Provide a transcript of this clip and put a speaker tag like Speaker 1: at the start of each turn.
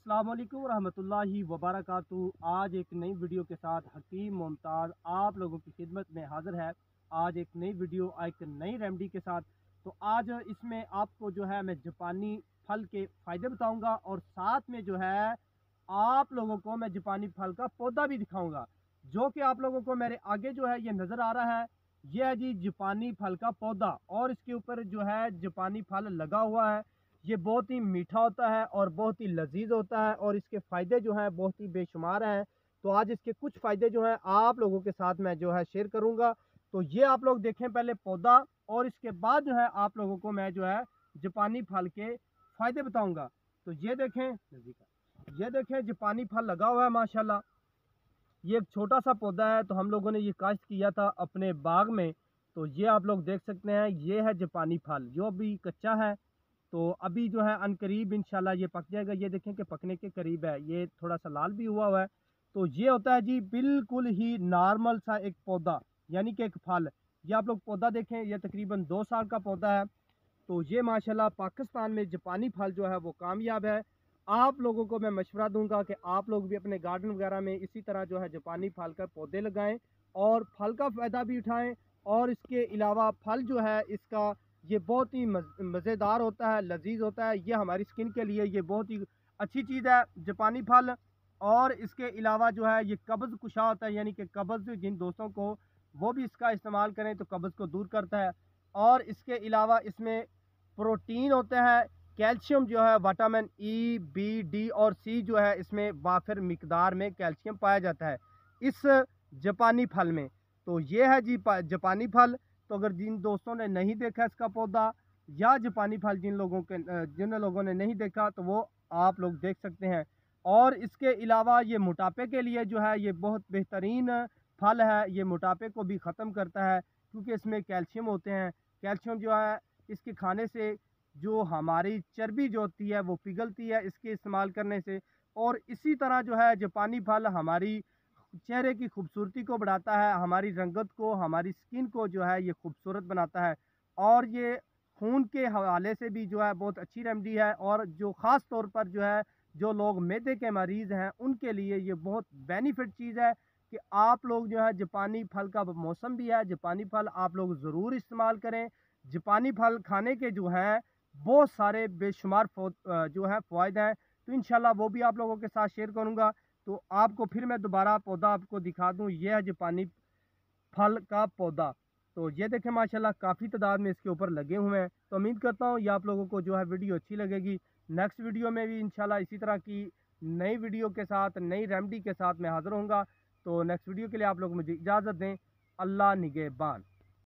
Speaker 1: अस्सलाम वालेकुम रहमतुल्लाहि वबरकातुहू। आज एक नई वीडियो के साथ हकीम मुमताज़ आप लोगों की खिदमत में हाज़िर है। आज एक नई वीडियो, एक नई रेमेडी के साथ। तो आज इसमें आपको जो है मैं जापानी फल के फ़ायदे बताऊंगा और साथ में जो है आप लोगों को मैं जापानी फल का पौधा भी दिखाऊंगा, जो कि आप लोगों को मेरे आगे जो है ये नज़र आ रहा है। ये है जी जापानी फल का पौधा और इसके ऊपर जो है जापानी फल लगा हुआ है। ये बहुत ही मीठा होता है और बहुत ही लजीज होता है और इसके फ़ायदे जो हैं बहुत ही बेशुमार हैं। तो आज इसके कुछ फ़ायदे जो हैं आप लोगों के साथ मैं जो है शेयर करूंगा। तो ये आप लोग देखें पहले पौधा और इसके बाद जो है आप लोगों को मैं जो है जापानी फल के फ़ायदे बताऊंगा। तो ये देखें, ये देखें जापानी फल लगा हुआ है माशाल्लाह। ये एक छोटा सा पौधा है, तो हम लोगों ने ये काश्त किया था अपने बाग में। तो ये आप लोग देख सकते हैं, ये है जापानी फल जो अभी कच्चा है। तो अभी जो है अनकरीब इंशाल्लाह ये पक जाएगा। ये देखें कि पकने के करीब है, ये थोड़ा सा लाल भी हुआ है। तो ये होता है जी बिल्कुल ही नॉर्मल सा एक पौधा, यानी कि एक फल। ये आप लोग पौधा देखें, ये तकरीबन 2 साल का पौधा है। तो ये माशाल्लाह पाकिस्तान में जापानी फल जो है वो कामयाब है। आप लोगों को मैं मशवरा दूंगा कि आप लोग भी अपने गार्डन वगैरह में इसी तरह जो है जापानी फल का पौधे लगाएं और फल का फ़ायदा भी उठाएं। और इसके अलावा फल जो है इसका ये बहुत ही मज़ेदार होता है, लजीज होता है। ये हमारी स्किन के लिए ये बहुत ही अच्छी चीज़ है जापानी फल। और इसके अलावा जो है ये कब्ज़ कुशा होता है, यानी कि कब्ज़ जिन दोस्तों को, वो भी इसका इस्तेमाल करें तो कब्ज़ को दूर करता है। और इसके अलावा इसमें प्रोटीन होते हैं, कैल्शियम जो है, विटामिन ई, बी, डी और सी जो है इसमें वाफिर मिकदार में कैल्शियम पाया जाता है इस जापानी फल में। तो ये है जी जापानी फल। तो अगर जिन दोस्तों ने नहीं देखा इसका पौधा या जापानी फल जिन लोगों ने नहीं देखा, तो वो आप लोग देख सकते हैं। और इसके अलावा ये मोटापे के लिए जो है ये बहुत बेहतरीन फल है। ये मोटापे को भी ख़त्म करता है क्योंकि इसमें कैल्शियम होते हैं। कैल्शियम जो है इसके खाने से जो हमारी चर्बी जो होती है वो पिघलती है इसके इस्तेमाल करने से। और इसी तरह जो है जापानी फल हमारी चेहरे की खूबसूरती को बढ़ाता है, हमारी रंगत को, हमारी स्किन को जो है ये खूबसूरत बनाता है। और ये खून के हवाले से भी जो है बहुत अच्छी रेमेडी है। और जो ख़ास तौर पर जो है जो लोग मैदे के मरीज़ हैं उनके लिए ये बहुत बेनिफिट चीज़ है कि आप लोग जो है जापानी फल का मौसम भी है, जापानी फल आप लोग ज़रूर इस्तेमाल करें। जापानी फल खाने के जो हैं बहुत सारे बेशुमार जो है फ़वाइद हैं। तो इंशाल्लाह वो भी आप लोगों के साथ शेयर करूँगा। तो आपको फिर मैं दोबारा पौधा आपको दिखा दूँ, ये है जापानी फल का पौधा। तो ये देखें माशाल्लाह काफ़ी तादाद में इसके ऊपर लगे हुए हैं। तो उम्मीद करता हूँ ये आप लोगों को जो है वीडियो अच्छी लगेगी। नेक्स्ट वीडियो में भी इंशाल्लाह इसी तरह की नई वीडियो के साथ, नई रेमेडी के साथ मैं हाज़िर होऊंगा। तो नेक्स्ट वीडियो के लिए आप लोग मुझे इजाज़त दें। अल्लाह निगहबान।